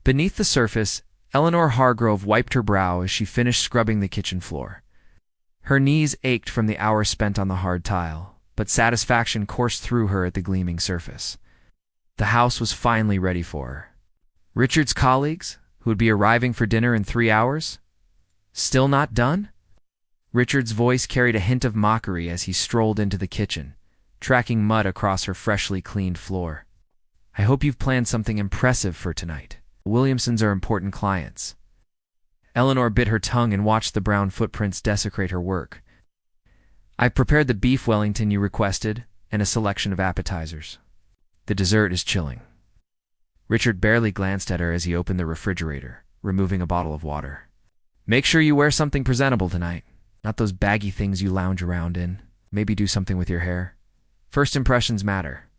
Beneath the surface, Eleanor Hargrove wiped her brow as she finished scrubbing the kitchen floor. Her knees ached from the hours spent on the hard tile, but satisfaction coursed through her at the gleaming surface. The house was finally ready for her. Richard's colleagues, who would be arriving for dinner in 3 hours? Still not done? Richard's voice carried a hint of mockery as he strolled into the kitchen, tracking mud across her freshly cleaned floor. I hope you've planned something impressive for tonight. Williamsons are important clients. Eleanor bit her tongue and watched the brown footprints desecrate her work. I've prepared the beef Wellington you requested and a selection of appetizers. The dessert is chilling. Richard barely glanced at her as he opened the refrigerator, removing a bottle of water. Make sure you wear something presentable tonight, not those baggy things you lounge around in. Maybe do something with your hair. First impressions matter.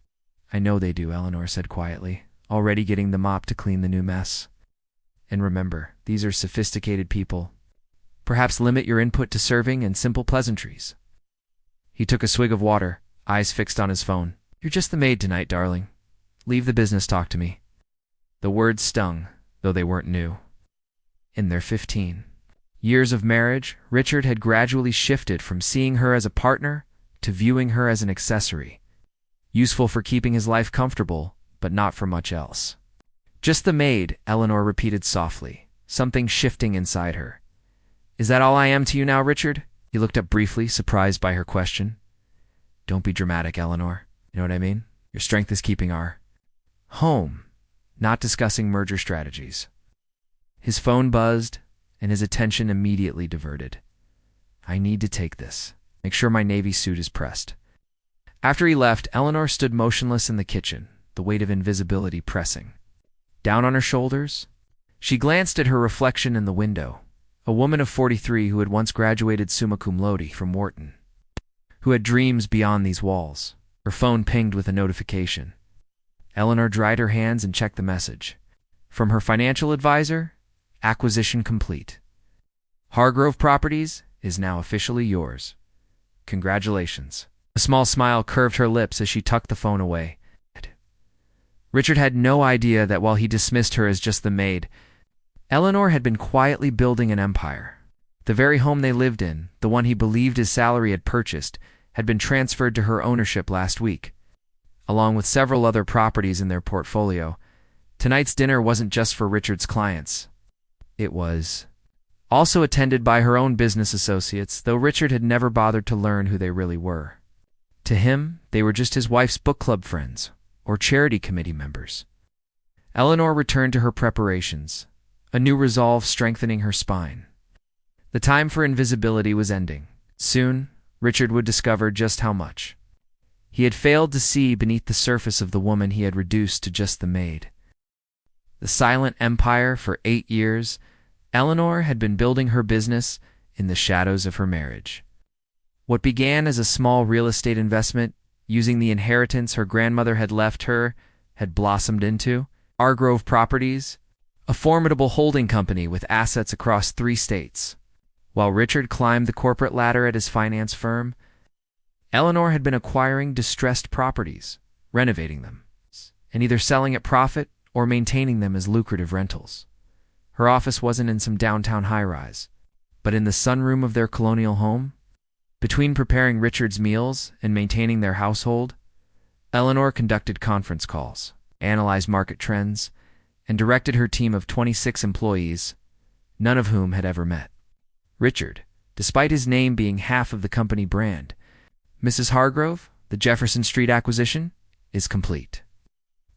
I know they do, Eleanor said quietly, already getting the mop to clean the new mess. And remember, these are sophisticated people. Perhaps limit your input to serving and simple pleasantries. He took a swig of water, eyes fixed on his phone. You're just the maid tonight, darling. Leave the business talk to me. The words stung, though they weren't new. In their 15 years of marriage, Richard had gradually shifted from seeing her as a partner to viewing her as an accessory, useful for keeping his life comfortable, but not for much else. Just the maid, Eleanor repeated softly, something shifting inside her. Is that all I am to you now, Richard? He looked up briefly, surprised by her question. Don't be dramatic, Eleanor. You know what I mean? Your strength is keeping our home, not discussing merger strategies. His phone buzzed, and his attention immediately diverted. I need to take this. Make sure my navy suit is pressed. After he left, Eleanor stood motionless in the kitchen, the weight of invisibility pressing. Down on her shoulders, she glanced at her reflection in the window, a woman of 43 who had once graduated summa cum laude from Wharton, who had dreams beyond these walls. Her phone pinged with a notification. Eleanor dried her hands and checked the message. From her financial advisor, acquisition complete. Hargrove Properties is now officially yours. Congratulations. A small smile curved her lips as she tucked the phone away. Richard had no idea that while he dismissed her as just the maid, Eleanor had been quietly building an empire. The very home they lived in, the one he believed his salary had purchased, had been transferred to her ownership last week. Along with several other properties in their portfolio, tonight's dinner wasn't just for Richard's clients. It was also attended by her own business associates, though Richard had never bothered to learn who they really were. To him, they were just his wife's book club friends or charity committee members. Eleanor returned to her preparations, a new resolve strengthening her spine. The time for invisibility was ending. Soon, Richard would discover just how much he had failed to see beneath the surface of the woman he had reduced to just the maid. The silent empire for 8 years, Eleanor had been building her business in the shadows of her marriage. What began as a small real estate investment, using the inheritance her grandmother had left her, had blossomed into Hargrove Properties, a formidable holding company with assets across 3 states. While Richard climbed the corporate ladder at his finance firm, Eleanor had been acquiring distressed properties, renovating them, and either selling at profit or maintaining them as lucrative rentals. Her office wasn't in some downtown high-rise, but in the sunroom of their colonial home. Between preparing Richard's meals and maintaining their household, Eleanor conducted conference calls, analyzed market trends, and directed her team of 26 employees, none of whom had ever met Richard, despite his name being half of the company brand. Mrs. Hargrove, the Jefferson Street acquisition, is complete,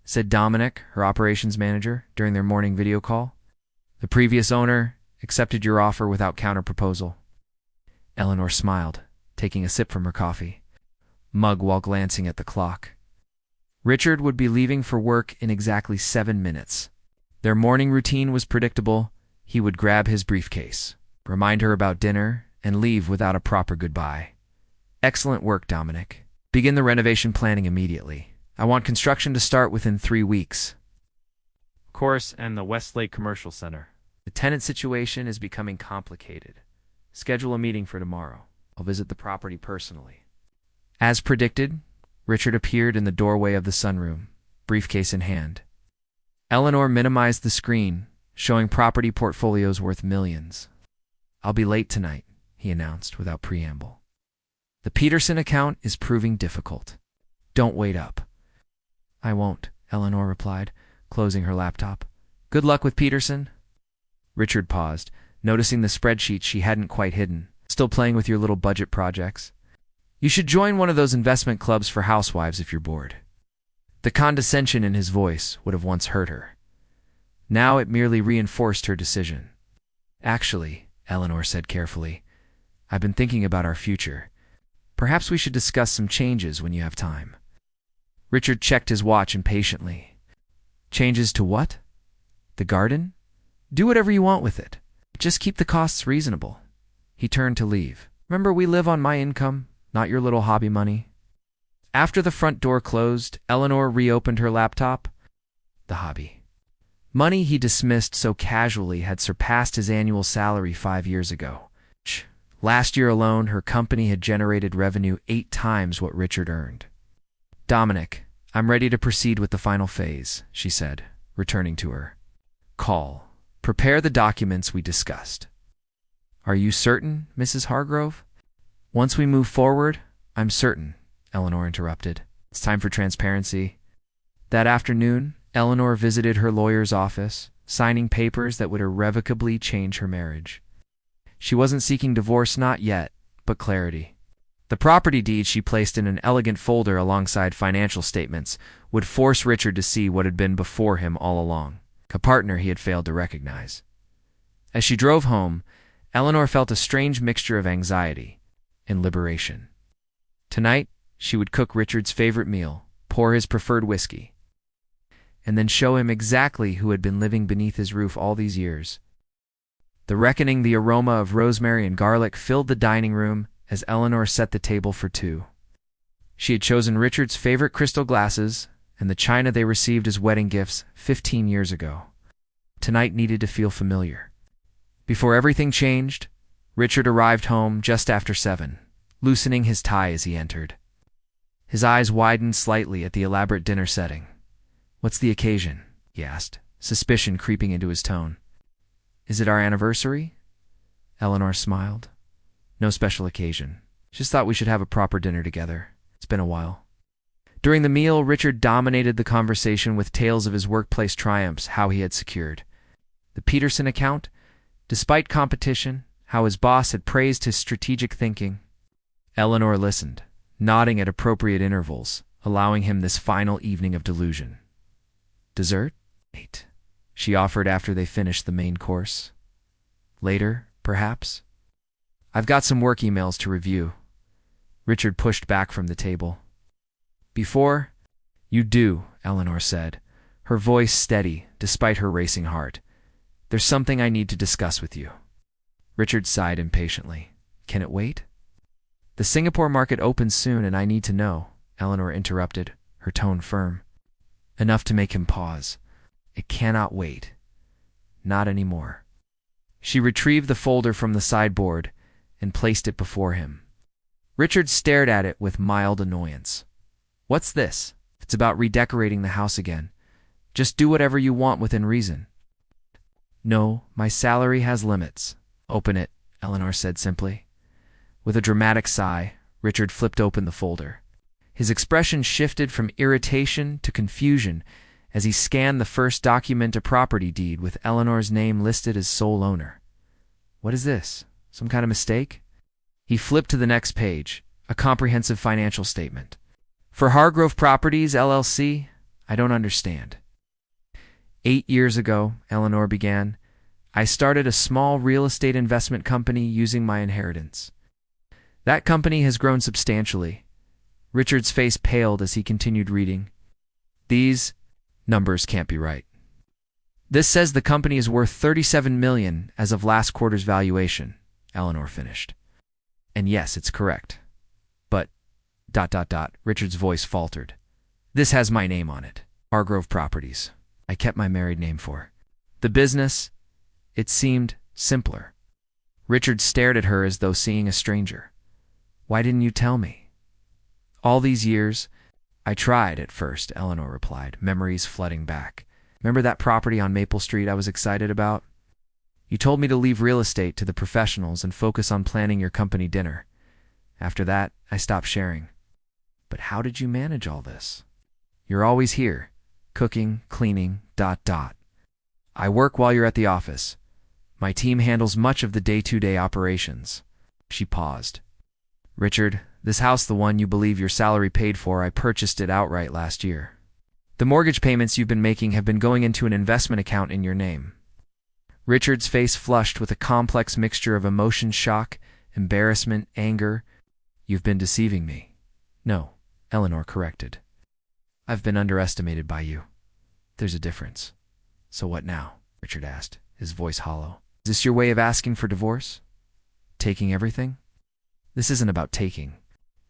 said Dominic, her operations manager, during their morning video call. The previous owner accepted your offer without counterproposal. Eleanor smiled, taking a sip from her coffee mug while glancing at the clock. Richard would be leaving for work in exactly 7 minutes. Their morning routine was predictable. He would grab his briefcase, remind her about dinner, and leave without a proper goodbye. Excellent work, Dominic. Begin the renovation planning immediately. I want construction to start within 3 weeks. Of course, and the Westlake Commercial Center. The tenant situation is becoming complicated. Schedule a meeting for tomorrow. I'll visit the property personally. As predicted, Richard appeared in the doorway of the sunroom, briefcase in hand. Eleanor minimized the screen, showing property portfolios worth millions. "I'll be late tonight," he announced without preamble. "The Peterson account is proving difficult. Don't wait up." "I won't," Eleanor replied, closing her laptop. "Good luck with Peterson." Richard paused, noticing the spreadsheet she hadn't quite hidden. "Still playing with your little budget projects? You should join one of those investment clubs for housewives if you're bored." The condescension in his voice would have once hurt her. Now it merely reinforced her decision. "Actually," Eleanor said carefully, "I've been thinking about our future. Perhaps we should discuss some changes when you have time." Richard checked his watch impatiently. "Changes to what? The garden? Do whatever you want with it. Just keep the costs reasonable." He turned to leave. "Remember, we live on my income, not your little hobby money." After the front door closed, Eleanor reopened her laptop. The hobby money he dismissed so casually had surpassed his annual salary 5 years ago. Last year alone, her company had generated revenue 8 times what Richard earned. "Dominic, I'm ready to proceed with the final phase," she said, returning to her call. "Prepare the documents we discussed." "Are you certain, Mrs. Hargrove?" "Once we move forward, I'm certain," Eleanor interrupted. "It's time for transparency." That afternoon, Eleanor visited her lawyer's office, signing papers that would irrevocably change her marriage. She wasn't seeking divorce, not yet, but clarity. The property deed she placed in an elegant folder alongside financial statements would force Richard to see what had been before him all along, a partner he had failed to recognize. As she drove home, Eleanor felt a strange mixture of anxiety and liberation. Tonight, she would cook Richard's favorite meal, pour his preferred whiskey, and then show him exactly who had been living beneath his roof all these years. The aroma of rosemary and garlic filled the dining room as Eleanor set the table for 2. She had chosen Richard's favorite crystal glasses and the china they received as wedding gifts 15 years ago. Tonight needed to feel familiar. Before everything changed, Richard arrived home just after 7, loosening his tie as he entered. His eyes widened slightly at the elaborate dinner setting. "What's the occasion?" he asked, suspicion creeping into his tone. "Is it our anniversary?" Eleanor smiled. "No special occasion. Just thought we should have a proper dinner together. It's been a while." During the meal, Richard dominated the conversation with tales of his workplace triumphs, how he had secured the Peterson account, despite competition, how his boss had praised his strategic thinking. Eleanor listened, nodding at appropriate intervals, allowing him this final evening of delusion. "Dessert?" she offered after they finished the main course. "Later, perhaps?" "I've got some work emails to review." Richard pushed back from the table. "Before you do," Eleanor said, her voice steady despite her racing heart, "there's something I need to discuss with you." Richard sighed impatiently. "Can it wait?" "The Singapore market opens soon and I need to know," Eleanor interrupted, her tone firm. Enough to make him pause. "It cannot wait. Not anymore." She retrieved the folder from the sideboard and placed it before him. Richard stared at it with mild annoyance. "What's this? It's about redecorating the house again. Just do whatever you want within reason." "No, my salary has limits." "Open it," Eleanor said simply. With a dramatic sigh, Richard flipped open the folder. His expression shifted from irritation to confusion as he scanned the first document, a property deed with Eleanor's name listed as sole owner. "What is this? Some kind of mistake?" He flipped to the next page, a comprehensive financial statement. "For Hargrove Properties, LLC? I don't understand." 8 years ago, Eleanor began, "I started a small real estate investment company using my inheritance. That company has grown substantially." Richard's face paled as he continued reading. "These numbers can't be right. This says the company is worth $37 million as of last quarter's valuation," Eleanor finished. "And yes, it's correct. But, .. Richard's voice faltered. "This has my name on it. Hargrove Properties. I kept my married name for the business. It seemed simpler." Richard stared at her as though seeing a stranger. "Why didn't you tell me?" "All these years, I tried at first," Eleanor replied, memories flooding back. Remember that property on Maple Street I was excited about? You told me to leave real estate to the professionals and focus on planning your company dinner. After that, I stopped sharing. But how did you manage all this? You're always here, cooking, cleaning, ... I work while you're at the office. My team handles much of the day-to-day operations. She paused. Richard, this house, the one you believe your salary paid for, I purchased it outright last year. The mortgage payments you've been making have been going into an investment account in your name. Richard's face flushed with a complex mixture of emotion, shock, embarrassment, anger. You've been deceiving me. No, Eleanor corrected. I've been underestimated by you. There's a difference. So what now? Richard asked, his voice hollow. Is this your way of asking for divorce? Taking everything? This isn't about taking.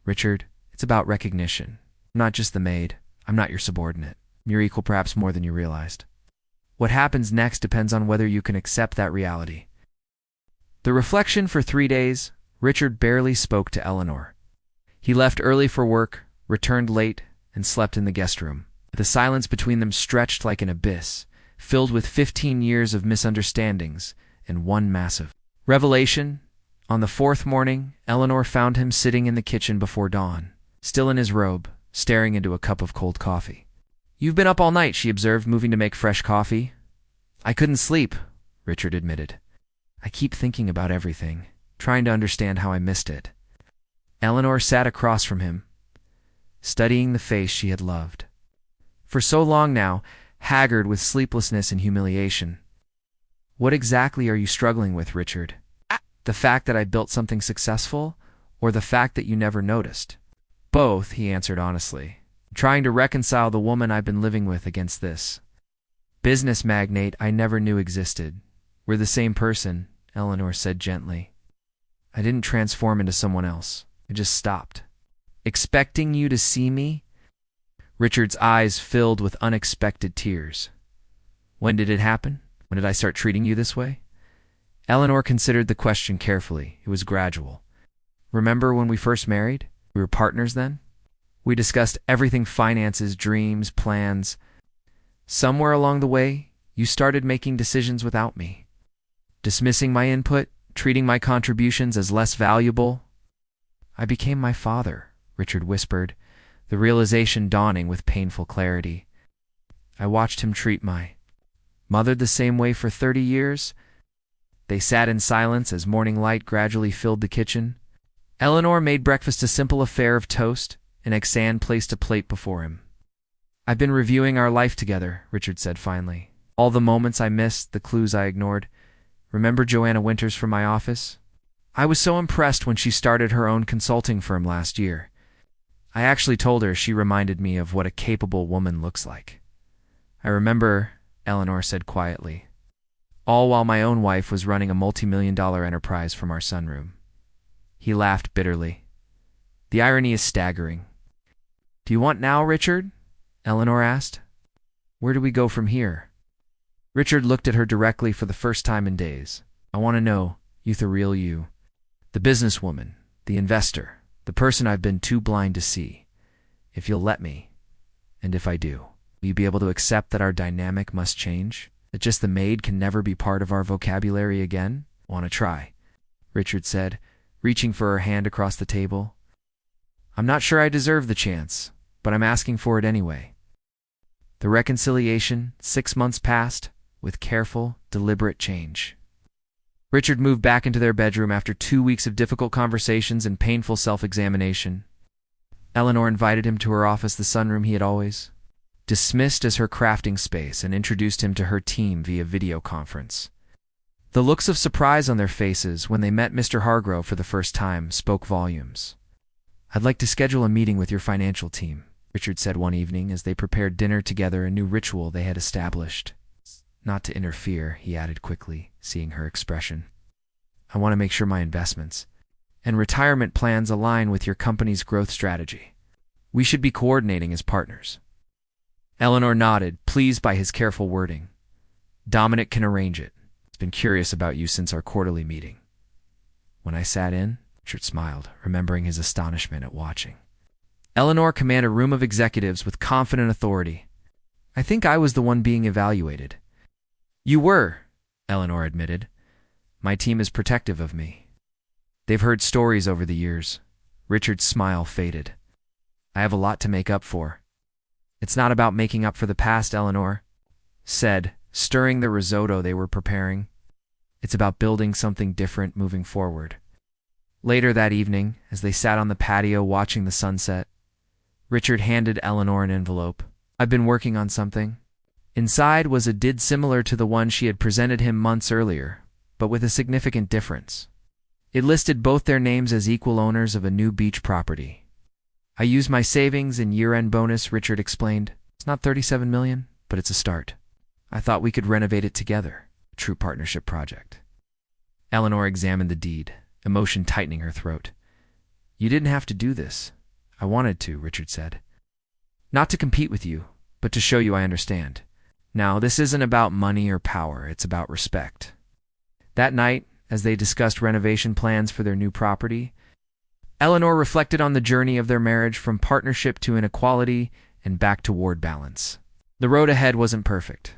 Richard, it's about recognition. I'm not just the maid. I'm not your subordinate. I'm your equal, perhaps more than you realized. What happens next depends on whether you can accept that reality. The reflection for 3 days, Richard barely spoke to Eleanor. He left early for work, returned late, and slept in the guest room. The silence between them stretched like an abyss, filled with 15 years of misunderstandings and one massive revelation. On the 4th morning, Eleanor found him sitting in the kitchen before dawn, still in his robe, staring into a cup of cold coffee. You've been up all night, she observed, moving to make fresh coffee. I couldn't sleep, Richard admitted. I keep thinking about everything, trying to understand how I missed it. Eleanor sat across from him, studying the face she had loved. For so long now, haggard with sleeplessness and humiliation. What exactly are you struggling with, Richard? The fact that I built something successful, or the fact that you never noticed? Both, he answered honestly, trying to reconcile the woman I've been living with against this business magnate I never knew existed. We're the same person, Eleanor said gently. I didn't transform into someone else. I just stopped. Expecting you to see me? Richard's eyes filled with unexpected tears. When did it happen? When did I start treating you this way? Eleanor considered the question carefully. It was gradual. Remember when we first married? We were partners then? We discussed everything: finances, dreams, plans. Somewhere along the way, you started making decisions without me. Dismissing my input, treating my contributions as less valuable. I became my father, Richard whispered, the realization dawning with painful clarity. I watched him treat my mother the same way for 30 years. They sat in silence as morning light gradually filled the kitchen. Eleanor made breakfast a simple affair of toast, and Exane placed a plate before him. I've been reviewing our life together, Richard said finally. All the moments I missed, the clues I ignored. Remember Joanna Winters from my office? I was so impressed when she started her own consulting firm last year. I actually told her she reminded me of what a capable woman looks like. I remember, Eleanor said quietly, all while my own wife was running a multi-million-dollar enterprise from our sunroom. He laughed bitterly. The irony is staggering. Do you want now, Richard? Eleanor asked. Where do we go from here? Richard looked at her directly for the first time in days. I want to know, you the real you. The businesswoman, the investor, the person I've been too blind to see. If you'll let me, and if I do, will you be able to accept that our dynamic must change? That just the maid can never be part of our vocabulary again? Want to try? Richard said, reaching for her hand across the table. I'm not sure I deserve the chance, but I'm asking for it anyway. The reconciliation, 6 months passed, with careful, deliberate change. Richard moved back into their bedroom after 2 weeks of difficult conversations and painful self-examination. Eleanor invited him to her office, the sunroom he had always dismissed as her crafting space, and introduced him to her team via video conference. The looks of surprise on their faces when they met Mr. Hargrove for the first time spoke volumes. I'd like to schedule a meeting with your financial team, Richard said one evening as they prepared dinner together, a new ritual they had established. Not to interfere, he added quickly, seeing her expression. I want to make sure my investments and retirement plans align with your company's growth strategy. We should be coordinating as partners. Eleanor nodded, pleased by his careful wording. Dominic can arrange it. He's been curious about you since our quarterly meeting. When I sat in, Richard smiled, remembering his astonishment at watching Eleanor command a room of executives with confident authority. I think I was the one being evaluated. You were, Eleanor admitted. My team is protective of me. They've heard stories over the years. Richard's smile faded. I have a lot to make up for. It's not about making up for the past, Eleanor said, stirring the risotto they were preparing. It's about building something different moving forward. Later that evening, as they sat on the patio watching the sunset, Richard handed Eleanor an envelope. I've been working on something. Inside was a deed similar to the one she had presented him months earlier, but with a significant difference. It listed both their names as equal owners of a new beach property. I used my savings and year-end bonus, Richard explained. It's not $37 million, but it's a start. I thought we could renovate it together. A true partnership project. Eleanor examined the deed, emotion tightening her throat. You didn't have to do this. I wanted to, Richard said. Not to compete with you, but to show you I understand. Now, this isn't about money or power, it's about respect. That night, as they discussed renovation plans for their new property, Eleanor reflected on the journey of their marriage from partnership to inequality and back toward balance. The road ahead wasn't perfect.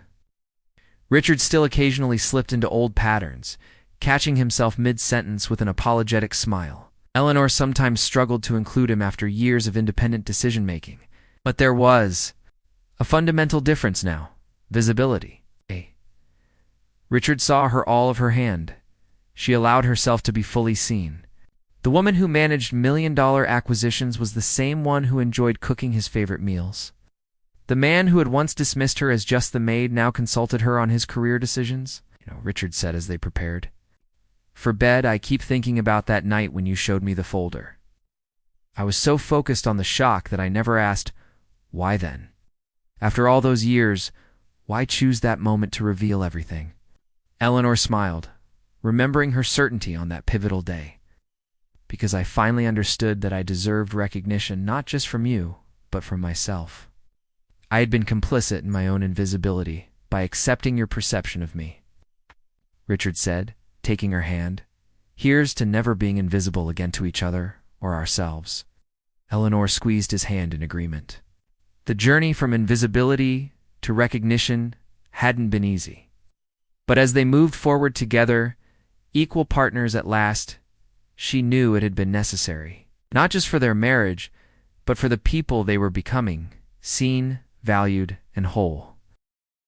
Richard still occasionally slipped into old patterns, catching himself mid-sentence with an apologetic smile. Eleanor sometimes struggled to include him after years of independent decision-making. But there was a fundamental difference now. Visibility. Richard saw her all of her hand. She allowed herself to be fully seen. The woman who managed million-dollar acquisitions was the same one who enjoyed cooking his favorite meals. The man who had once dismissed her as just the maid now consulted her on his career decisions. Richard said as they prepared. For bed, I keep thinking about that night when you showed me the folder. I was so focused on the shock that I never asked, why then? After all those years, why choose that moment to reveal everything? Eleanor smiled, remembering her certainty on that pivotal day. Because I finally understood that I deserved recognition not just from you, but from myself. I had been complicit in my own invisibility by accepting your perception of me. Richard said, taking her hand. Here's to never being invisible again to each other or ourselves. Eleanor squeezed his hand in agreement. The journey from invisibility to recognition hadn't been easy. But as they moved forward together, equal partners at last, she knew it had been necessary, not just for their marriage, but for the people they were becoming, seen, valued, and whole.